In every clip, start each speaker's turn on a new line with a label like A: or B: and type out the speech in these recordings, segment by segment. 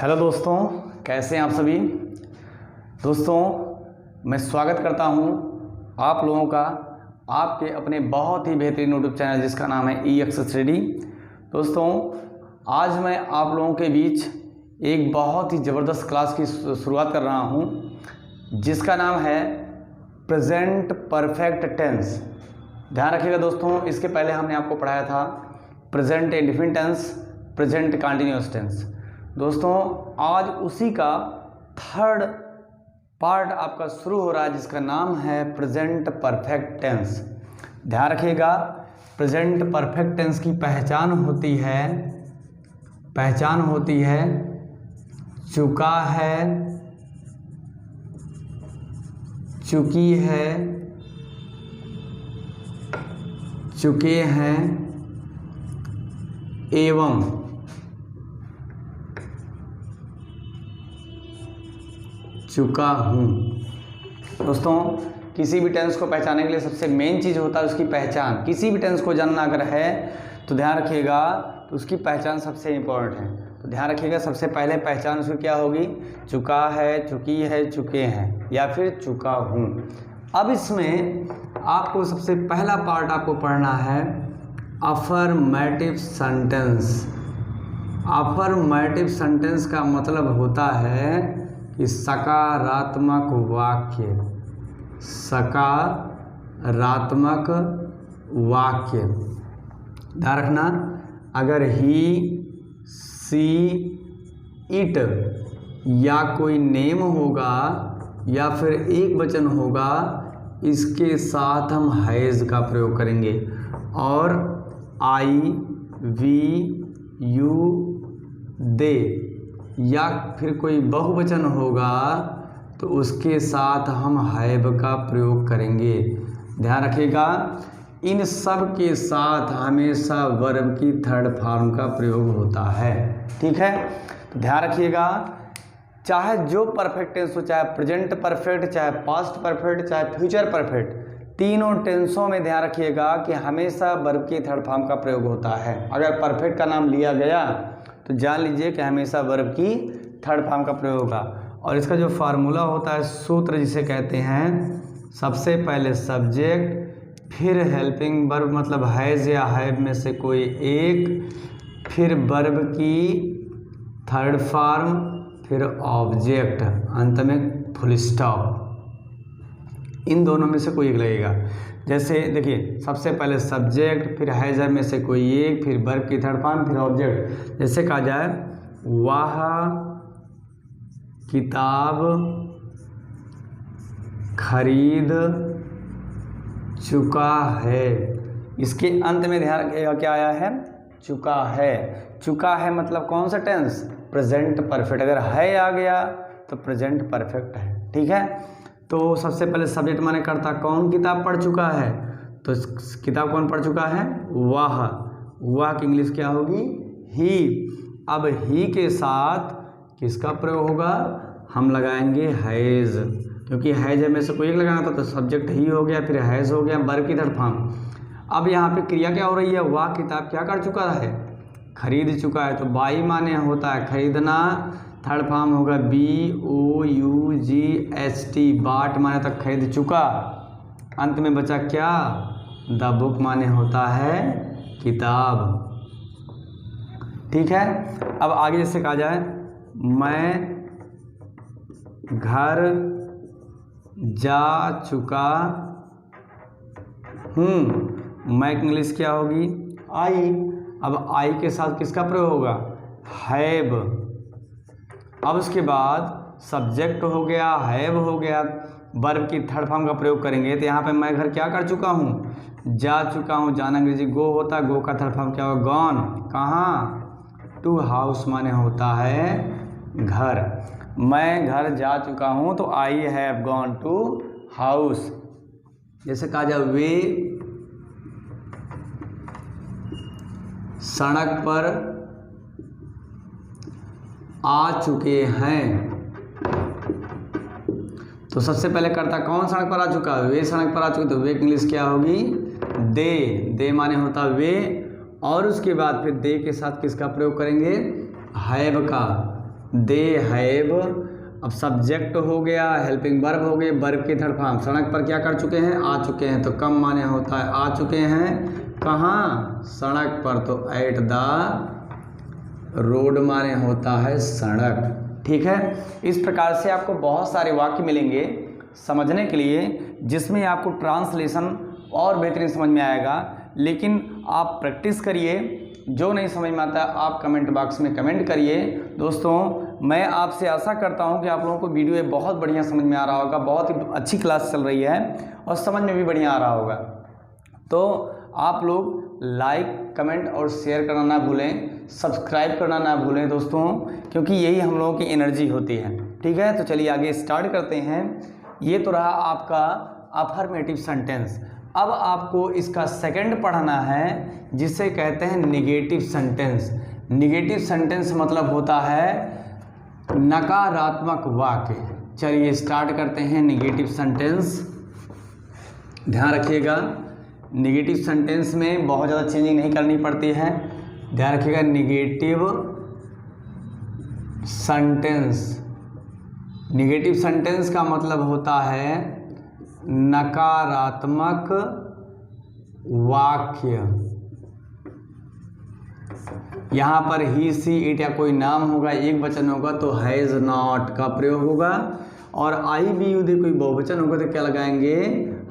A: Hello दोस्तों, कैसे हैं आप सभी। दोस्तों, मैं स्वागत करता हूं आप लोगों का आपके अपने बहुत ही बेहतरीन यूट्यूब चैनल जिसका नाम है EX3D। दोस्तों, आज मैं आप लोगों के बीच एक बहुत ही ज़बरदस्त क्लास की शुरुआत कर रहा हूं जिसका नाम है प्रेजेंट परफेक्ट टेंस। ध्यान रखिएगा दोस्तों, इसके पहले हमने आपको पढ़ाया था present indefinite tense, present continuous tense. दोस्तों, आज उसी का थर्ड पार्ट आपका शुरू हो रहा है जिसका नाम है प्रेजेंट परफेक्ट टेंस। ध्यान रखिएगा, प्रेजेंट परफेक्ट टेंस की पहचान होती है चुका है, चुकी है, चुके हैं एवं चुका हूँ। दोस्तों, किसी भी टेंस को पहचानने के लिए सबसे मेन चीज़ होता है उसकी पहचान। किसी भी टेंस को जानना अगर है तो ध्यान रखिएगा तो उसकी पहचान सबसे इम्पोर्टेंट है। तो ध्यान रखिएगा, सबसे पहले पहचान उसकी क्या होगी, चुका है, चुकी है, चुके हैं या फिर चुका हूँ। अब इसमें आपको सबसे पहला पार्ट आपको पढ़ना है अफर्मेटिव सेंटेंस। अफर्मेटिव सेंटेंस का मतलब होता है कि सकारात्मक वाक्य, सकारात्मक वाक्य। ध्यान रखना, अगर ही, सी, इट या कोई नेम होगा या फिर एक वचन होगा, इसके साथ हम हैज़ का प्रयोग करेंगे। और आई, वी, यू, दे या फिर कोई बहुवचन होगा तो उसके साथ हम हैव का प्रयोग करेंगे। ध्यान रखिएगा, इन सब के साथ हमेशा वर्ब की थर्ड फॉर्म का प्रयोग होता है। ठीक है, तो ध्यान रखिएगा, चाहे जो परफेक्ट टेंस हो, चाहे प्रेजेंट परफेक्ट, चाहे पास्ट परफेक्ट, चाहे फ्यूचर परफेक्ट, तीनों टेंसों में ध्यान रखिएगा कि हमेशा वर्ब की थर्ड फॉर्म का प्रयोग होता है। अगर परफेक्ट का नाम लिया गया तो जान लीजिए कि हमेशा वर्ब की थर्ड फॉर्म का प्रयोग होगा। और इसका जो फार्मूला होता है, सूत्र जिसे कहते हैं, सबसे पहले सब्जेक्ट, फिर हेल्पिंग वर्ब मतलब हैज़ या हैव में से कोई एक, फिर वर्ब की थर्ड फॉर्म, फिर ऑब्जेक्ट, अंत में फुल स्टॉप। इन दोनों में से कोई एक लगेगा। जैसे देखिए, सबसे पहले सब्जेक्ट, फिर हैज़र में से कोई एक, फिर वर्ब की थर्ड फॉर्म, फिर ऑब्जेक्ट। जैसे कहा जाए वह किताब खरीद चुका है। इसके अंत में ध्यान रखिएगा क्या आया है, चुका है। चुका है मतलब कौन सा टेंस, प्रेजेंट परफेक्ट। अगर है आ गया तो प्रेजेंट परफेक्ट है। ठीक है, तो सबसे पहले सब्जेक्ट माने करता कौन किताब पढ़ चुका है, तो किताब कौन पढ़ चुका है, वह की इंग्लिश क्या होगी, ही। अब ही के साथ किसका प्रयोग होगा, हम लगाएंगे हैज़, क्योंकि हैज़ में से कोई एक लगाना था तो सब्जेक्ट ही हो गया, फिर हैज़ हो गया, वर्ब की थर्ड फॉर्म। अब यहाँ पे क्रिया क्या हो रही है, वह किताब क्या कर चुका है, खरीद चुका है। तो बाई माने होता है खरीदना, थर्ड फॉर्म होगा BOUGHT, बाट माने तक खरीद चुका। अंत में बचा क्या, द बुक माने होता है किताब। ठीक है, अब आगे जैसे कहा जाए मैं घर जा चुका हूँ, मैं इंग्लिश क्या होगी, आई। अब आई के साथ किसका प्रयोग होगा, हैव। अब उसके बाद सब्जेक्ट हो गया, हैव हो गया, वर्ब की थर्ड फॉर्म का प्रयोग करेंगे। तो यहाँ पे मैं घर क्या कर चुका हूँ, जा चुका हूँ। जाना अंग्रेजी गो होता है, गो का थर्ड फॉर्म क्या होगा, गॉन। कहाँ, टू हाउस माने होता है घर। मैं घर जा चुका हूँ तो I have gone to house. जैसे कहा जाए वे सड़क पर आ चुके हैं। तो सबसे पहले करता कौन सड़क पर आ चुका है, वे सड़क पर आ चुके, तो वे की इंग्लिश क्या होगी, दे। दे माने होता वे, और उसके बाद फिर दे के साथ किसका प्रयोग करेंगे, हैव का। दे हैव, अब सब्जेक्ट हो गया, हेल्पिंग वर्ब हो गए, वर्ब की थर्ड फॉर्म सड़क पर क्या कर चुके हैं, आ चुके हैं, तो कम माने होता है आ चुके हैं कहाँ, सड़क पर, तो एट द रोड माने होता है सड़क। ठीक है, इस प्रकार से आपको बहुत सारे वाक्य मिलेंगे समझने के लिए, जिसमें आपको ट्रांसलेशन और बेहतरीन समझ में आएगा। लेकिन आप प्रैक्टिस करिए, जो नहीं समझ में आता आप कमेंट बॉक्स में कमेंट करिए। दोस्तों मैं आपसे आशा करता हूं कि आप लोगों को वीडियो ये बहुत बढ़िया समझ में आ रहा होगा, बहुत ही अच्छी क्लास चल रही है और समझ में भी बढ़िया आ रहा होगा। तो आप लोग लाइक, कमेंट और शेयर करना ना भूलें, सब्सक्राइब करना ना भूलें दोस्तों, क्योंकि यही हम लोगों की एनर्जी होती है। ठीक है, तो चलिए आगे स्टार्ट करते हैं। ये तो रहा आपका अफर्मेटिव सेंटेंस। अब आपको इसका सेकंड पढ़ना है, जिसे कहते हैं निगेटिव सेंटेंस। निगेटिव सेंटेंस मतलब होता है नकारात्मक वाक्य। चलिए स्टार्ट करते हैं निगेटिव सेंटेंस। ध्यान रखिएगा, निगेटिव सेंटेंस में बहुत ज़्यादा चेंजिंग नहीं करनी पड़ती है। ध्यान रखिएगा, निगेटिव सेंटेंस, निगेटिव सेंटेंस का मतलब होता है नकारात्मक वाक्य। यहाँ पर ही, सी, इट या कोई नाम होगा, एक वचन होगा तो हैज़ नॉट का प्रयोग होगा, और आई बी यू दे कोई बहुवचन होगा तो क्या लगाएंगे,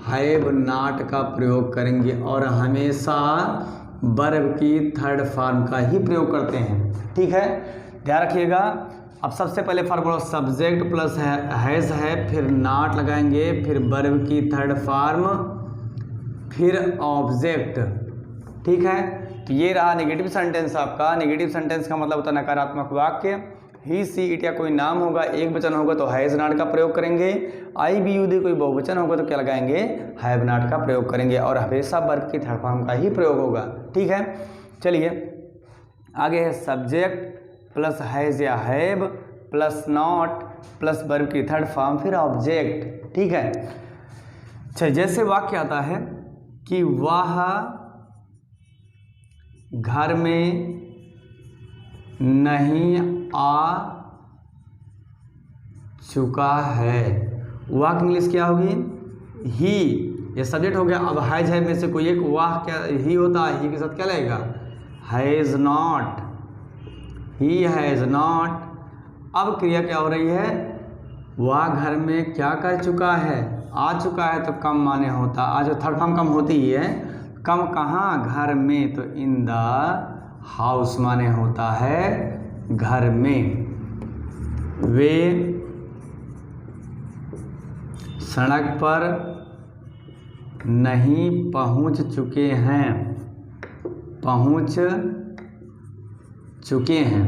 A: हैव नॉट का प्रयोग करेंगे, और हमेशा वर्ब की थर्ड फॉर्म का ही प्रयोग करते हैं। ठीक है, ध्यान रखिएगा। अब सबसे पहले फॉर्मूला सब्जेक्ट प्लस हैज़ है, फिर नॉट लगाएंगे, फिर वर्ब की थर्ड फॉर्म, फिर ऑब्जेक्ट। ठीक है, तो ये रहा नेगेटिव सेंटेंस आपका। नेगेटिव सेंटेंस का मतलब होता है नकारात्मक वाक्य। ही, सी, इट या कोई नाम होगा, एक वचन होगा तो हैज़ नॉट का प्रयोग करेंगे। आई बी यू दे कोई बहुवचन होगा तो क्या लगाएंगे, हैव नॉट का प्रयोग करेंगे, और हमेशा वर्ब की थर्ड फॉर्म का ही प्रयोग होगा। ठीक है, चलिए आगे है सब्जेक्ट प्लस हैज़ या have plus not plus verb की थर्ड फॉर्म, फिर ऑब्जेक्ट। ठीक है, चलिए जैसे वाक्य आता है कि वह घर में नहीं आ चुका है। वाह की इंग्लिश क्या होगी, ही। ये सब्जेक्ट हो गया। अब हैज है में से कोई एक वाह क्या ही होता है, ही के साथ क्या लगेगा, has not, he has not. अब क्रिया क्या हो रही है, वह घर में क्या कर चुका है, आ चुका है, तो कम माने होता, आज थर्ड फॉर्म कम होती ही है। कम कहाँ, घर में, तो इन द हाउस माने होता है घर में। वे सड़क पर नहीं पहुंच चुके हैं, पहुंच चुके हैं,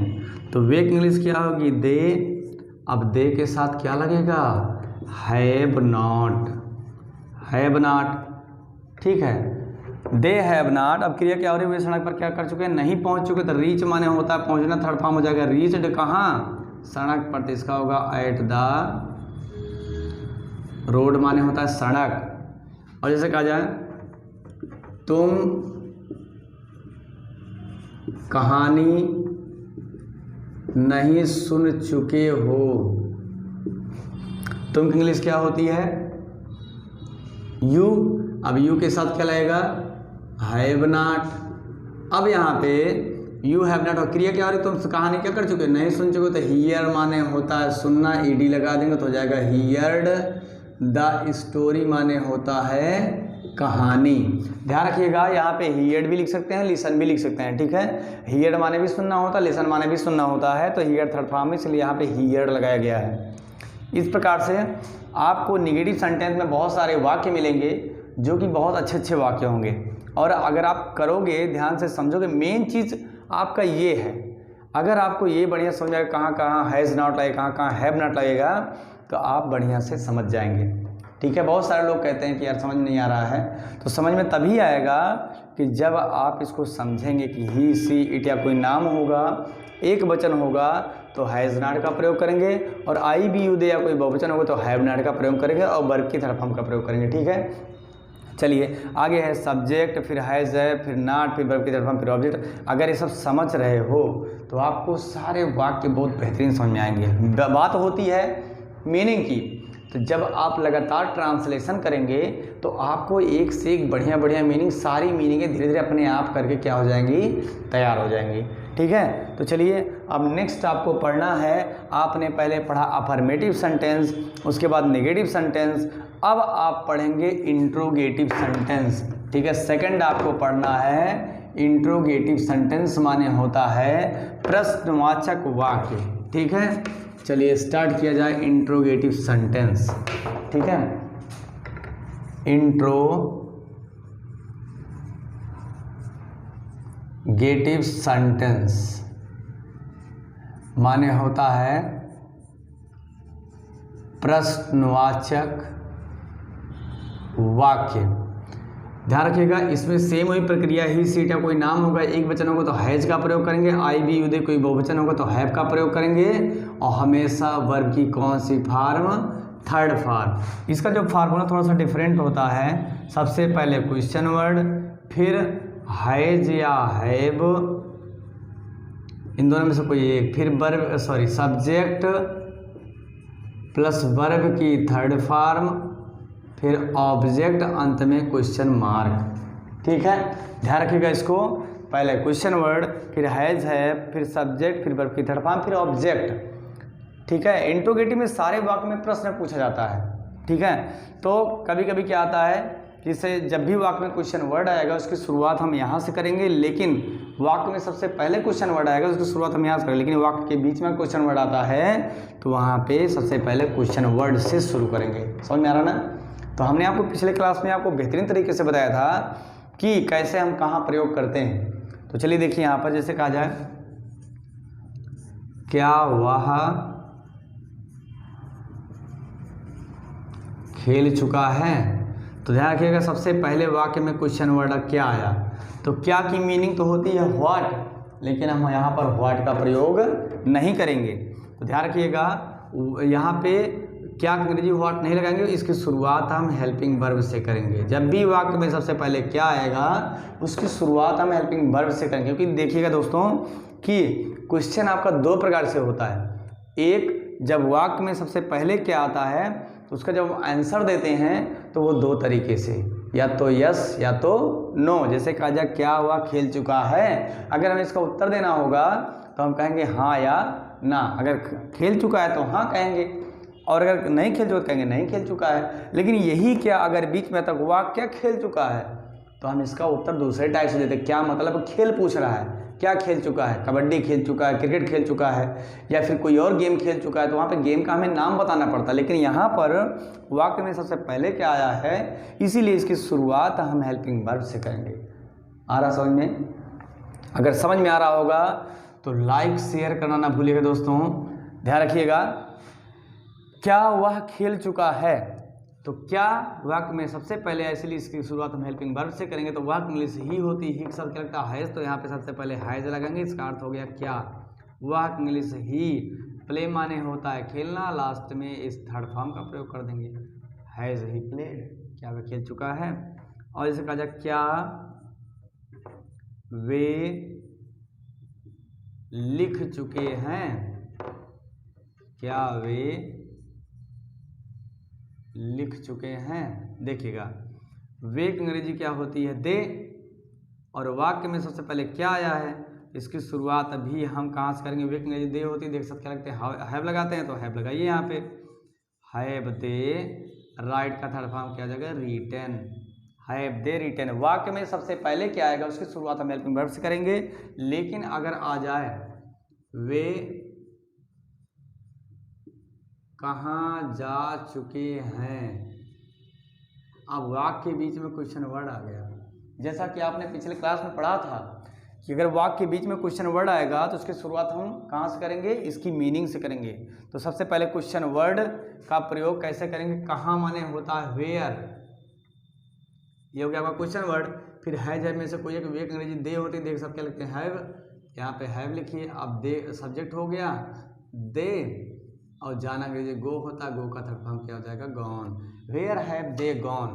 A: तो वे की इंग्लिश क्या होगी, दे। अब दे के साथ क्या लगेगा, हैव नॉट, हैव नॉट। ठीक है, दे हैव नॉट। अब क्रिया क्या हो रही है, वे सड़क पर क्या कर चुके हैं, नहीं पहुंच चुके, तो रीच माने होता है पहुंचना, थर्ड फॉर्म हो जाएगा रीच्ड, कहाँ, सड़क पर, तो इसका होगा एट द रोड माने होता है सड़क। और जैसे कहा जाए तुम कहानी नहीं सुन चुके हो, तुम की इंग्लिश क्या होती है, यू। अब यू के साथ क्या लगेगा, हैव नॉट। अब यहाँ पे यू हैव नॉट और क्रिया क्या हो रही, तुम कहानी क्या कर चुके, नहीं सुन चुके, तो हियर माने होता है सुनना, ईडी लगा देंगे तो हो जाएगा हियर्ड द स्टोरी माने होता है कहानी। ध्यान रखिएगा, यहाँ पे हियर्ड भी लिख सकते हैं, लिसन भी लिख सकते हैं। ठीक है, हियर्ड माने भी सुनना होता है, लिसन माने भी सुनना होता है, तो हियर्ड थर्ड फॉर्म में, इसलिए यहाँ पे हियर्ड लगाया गया है। इस प्रकार से आपको निगेटिव सेंटेंस में बहुत सारे वाक्य मिलेंगे जो कि बहुत अच्छे अच्छे वाक्य होंगे, और अगर आप करोगे, ध्यान से समझोगे, मेन चीज़ आपका ये है। अगर आपको ये बढ़िया समझ आएगा कहाँ कहाँ हैज़ नॉट लगेगा, कहाँ कहाँ हैव नॉट लगेगा, तो आप बढ़िया से समझ जाएंगे। ठीक है, बहुत सारे लोग कहते हैं कि यार समझ नहीं आ रहा है, तो समझ में तभी आएगा कि जब आप इसको समझेंगे कि ही, सी, इट या कोई नाम होगा, एक वचन होगा तो हैज़ नॉट का प्रयोग करेंगे, और आई बी यू दे या कोई बहुवचन होगा तो हैव नॉट का प्रयोग करेंगे, और वर्ब की थर्ड फॉर्म का प्रयोग करेंगे। ठीक है, चलिए आगे है सब्जेक्ट, फिर हैज़ है, फिर नॉट, फिर वर्ब की थर्ड फॉर्म, फिर ऑब्जेक्ट। अगर ये सब समझ रहे हो तो आपको सारे वाक्य बहुत बेहतरीन समझ में आएंगे। बात होती है मीनिंग की, तो जब आप लगातार ट्रांसलेशन करेंगे तो आपको एक से एक बढ़िया बढ़िया मीनिंग, सारी मीनिंगें धीरे धीरे अपने आप करके क्या हो जाएंगी, तैयार हो जाएंगी। ठीक है, तो चलिए अब नेक्स्ट आपको पढ़ना है, आपने पहले पढ़ा अफर्मेटिव सेंटेंस, उसके बाद नेगेटिव सेंटेंस, अब आप पढ़ेंगे इंट्रोगेटिव सेंटेंस। ठीक है, सेकंड आपको पढ़ना है इंट्रोगेटिव सेंटेंस, माने होता है प्रश्नवाचक वाक्य। ठीक है, चलिए स्टार्ट किया जाए इंट्रोगेटिव सेंटेंस। ठीक है, इंट्रोगेटिव सेंटेंस माने होता है प्रश्नवाचक वाक्य। ध्यान रखिएगा, इसमें सेम वही प्रक्रिया ही सीट या कोई नाम होगा, एक वचन होगा तो हैज का प्रयोग करेंगे, आई बी यू दे कोई बहुवचन होगा तो हैव का प्रयोग करेंगे, और हमेशा वर्ब की कौन सी फॉर्म, थर्ड फॉर्म। इसका जो फार्मूला थोड़ा सा डिफरेंट होता है, सबसे पहले क्वेश्चन वर्ड, फिर हैज या हैव, इन दोनों में से कोई एक, फिर वर्ब सब्जेक्ट प्लस वर्ब की थर्ड फॉर्म, फिर ऑब्जेक्ट, अंत में क्वेश्चन मार्क। ठीक है, ध्यान रखिएगा इसको, पहले क्वेश्चन वर्ड, फिर हैज है, फिर सब्जेक्ट, फिर वर्ब की थर्ड फॉर्म, फिर ऑब्जेक्ट। ठीक है, इंट्रोगेटिव में सारे वाक्य में प्रश्न पूछा जाता है। ठीक है, तो कभी कभी क्या आता है कि इसे जब भी वाक्य में क्वेश्चन वर्ड आएगा उसकी शुरुआत हम यहाँ से करेंगे, लेकिन वाक्य में सबसे पहले क्वेश्चन वर्ड आएगा उसकी शुरुआत हम यहाँ से करेंगे, लेकिन वाक्य के बीच में क्वेश्चन वर्ड आता है तो वहाँ पे सबसे पहले क्वेश्चन वर्ड से शुरू करेंगे। समझ में आ रहा ना? तो हमने आपको पिछले क्लास में आपको बेहतरीन तरीके से बताया था कि कैसे हम कहाँ प्रयोग करते हैं। तो चलिए देखिए यहाँ पर जैसे कहा जाए, क्या वह खेल चुका है, तो ध्यान रखिएगा सबसे पहले वाक्य में क्वेश्चन वर्ड क्या आया, तो क्या की मीनिंग तो होती है व्हाट, लेकिन हम यहाँ पर व्हाट का प्रयोग नहीं करेंगे। तो ध्यान रखिएगा यहाँ पे क्या की अंग्रेजी व्हाट नहीं लगाएंगे, इसकी शुरुआत हम हेल्पिंग वर्ब से करेंगे। जब भी वाक्य में सबसे पहले क्या आएगा उसकी शुरुआत हम हेल्पिंग वर्ब से करेंगे, क्योंकि देखिएगा दोस्तों कि क्वेश्चन आपका दो प्रकार से होता है। एक, जब वाक्य में सबसे पहले क्या आता है तो उसका जब आंसर देते हैं तो वो दो तरीके से, या तो यस या तो नो। जैसे कहा जाए क्या हुआ खेल चुका है, अगर हमें इसका उत्तर देना होगा तो हम कहेंगे हाँ या ना। अगर खेल चुका है तो हाँ कहेंगे, और अगर नहीं खेल चुका तो कहेंगे नहीं खेल चुका है। लेकिन यही क्या अगर बीच में तक हुआ क्या खेल चुका है तो हम इसका उत्तर दूसरे टाइप से देते। क्या मतलब खेल पूछ रहा है, क्या खेल चुका है, कबड्डी खेल चुका है, क्रिकेट खेल चुका है, या फिर कोई और गेम खेल चुका है, तो वहाँ पे गेम का हमें नाम बताना पड़ता है। लेकिन यहाँ पर वाक्य में सबसे पहले क्या आया है, इसीलिए इसकी शुरुआत हम हेल्पिंग वर्ब से करेंगे। आ रहा समझ में? अगर समझ में आ रहा होगा तो लाइक शेयर करना ना भूलिएगा दोस्तों। ध्यान रखिएगा, क्या वह खेल चुका है, तो क्या वाक्य में सबसे पहले, इसलिए इसकी शुरुआत हम हेल्पिंग वर्ब से करेंगे। तो वाक्य इंग्लिश ही होती ही के साथ क्या लगता है हैज, तो यहाँ पे सबसे पहले हैज लगाएंगे, इसका अर्थ हो गया क्या। वाक्य इंग्लिश ही, प्ले माने होता है खेलना, लास्ट में इस थर्ड फॉर्म का प्रयोग कर देंगे, हैज ही प्लेड, क्या वह खेल चुका है। और जैसे कहा जाए क्या वे लिख चुके हैं, क्या वे लिख चुके हैं। देखिएगा वे की अंग्रेजी क्या होती है दे, और वाक्य में सबसे पहले क्या आया है इसकी शुरुआत अभी हम कहाँ से करेंगे, वे की अंग्रेजी दे होती है। देख सकते क्या लगते हैं हैव लगाते हैं, तो हैव लगाइए यहाँ पे, हैव दे राइट का थर्ड फॉर्म क्या जगह रिटन, हैव दे रिटन। वाक्य में सबसे पहले क्या आएगा उसकी शुरुआत हम हेल्पिंग वर्ब से करेंगे। लेकिन अगर आ जाए वे कहाँ जा चुके हैं, अब वाक्य के बीच में क्वेश्चन वर्ड आ गया। जैसा कि आपने पिछले क्लास में पढ़ा था कि अगर वाक्य के बीच में क्वेश्चन वर्ड आएगा तो उसकी शुरुआत हम कहाँ से करेंगे, इसकी मीनिंग से करेंगे। तो सबसे पहले क्वेश्चन वर्ड का प्रयोग कैसे करेंगे, कहाँ माने होता है वेयर, ये हो गया आपका क्वेश्चन वर्ड। फिर हैज में से कोई एक वे अंग्रेजी दे होती है, देख सब क्या लिखते हैं हैव, यहाँ पे हैव लिखिए। अब दे सब्जेक्ट हो गया दे, और जाना अंग्रेजी गो होता है, गो का थर्ड फॉर्म क्या हो जाएगा gone, where have they gone.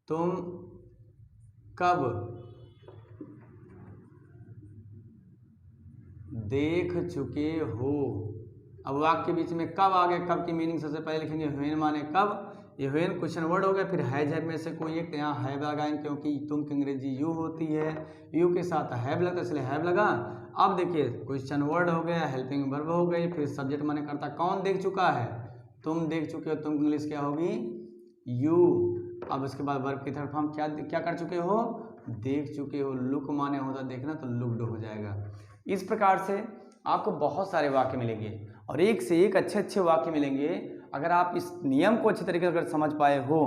A: तुम कब देख चुके हो। अब वाक्य के बीच में कब आ गया, कब की मीनिंग सबसे पहले लिखेंगे व्हेन माने कब, ये व्हेन क्वेश्चन वर्ड हो गया। फिर हैज में से कोई एक, यहाँ हैव लगाएंगे क्योंकि तुम की अंग्रेजी यू होती है, यू के साथ हैव लगता है इसलिए हैव लगा। अब देखिए क्वेश्चन वर्ड हो गया, हेल्पिंग वर्ब हो गई, फिर सब्जेक्ट माने करता कौन देख चुका है, तुम देख चुके हो, तुम की इंग्लिश क्या होगी यू। अब इसके बाद वर्ब की थर्ड फॉर्म क्या कर चुके हो, देख चुके हो। लुक माने होता देखना तो लुक्ड हो जाएगा। इस प्रकार से आपको बहुत सारे वाक्य मिलेंगे और एक से एक अच्छे अच्छे वाक्य मिलेंगे। अगर आप इस नियम को अच्छे तरीके से अगर समझ पाए हो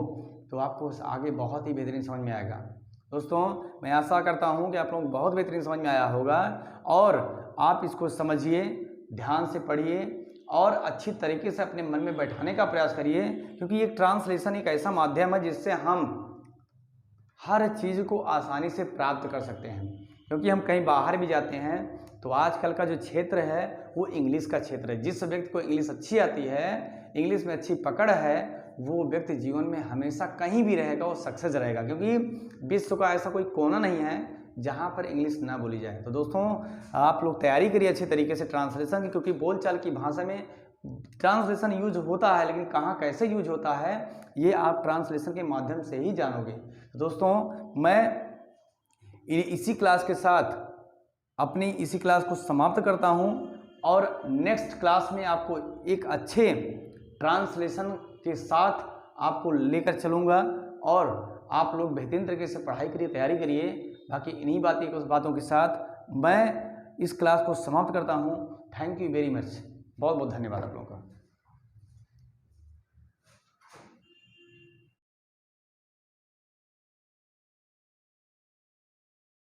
A: तो आपको आगे बहुत ही बेहतरीन समझ में आएगा। दोस्तों मैं आशा करता हूं कि आप लोगों को बहुत बेहतरीन समझ में आया होगा और आप इसको समझिए, ध्यान से पढ़िए और अच्छी तरीके से अपने मन में बैठाने का प्रयास करिए, क्योंकि ये ट्रांसलेशन एक ऐसा माध्यम है जिससे हम हर चीज़ को आसानी से प्राप्त कर सकते हैं। क्योंकि हम कहीं बाहर भी जाते हैं तो आजकल का जो क्षेत्र है वो इंग्लिश का क्षेत्र है। जिस व्यक्ति को इंग्लिश अच्छी आती है, इंग्लिश में अच्छी पकड़ है, वो व्यक्ति जीवन में हमेशा कहीं भी रहेगा वो सक्सेस रहेगा, क्योंकि विश्व का ऐसा कोई कोना नहीं है जहाँ पर इंग्लिश ना बोली जाए। तो दोस्तों आप लोग तैयारी करिए अच्छे तरीके से ट्रांसलेशन की, क्योंकि बोलचाल की भाषा में ट्रांसलेशन यूज होता है, लेकिन कहाँ कैसे यूज होता है ये आप ट्रांसलेशन के माध्यम से ही जानोगे। तो दोस्तों मैं इसी क्लास के साथ अपनी इसी क्लास को समाप्त करता हूं और नेक्स्ट क्लास में आपको एक अच्छे ट्रांसलेशन के साथ आपको लेकर चलूँगा और आप लोग बेहतरीन तरीके से पढ़ाई करिए, तैयारी करिए। बाकी इन्हीं बातों के साथ मैं इस क्लास को समाप्त करता हूं। थैंक यू वेरी मच, बहुत बहुत धन्यवाद आप लोगों का।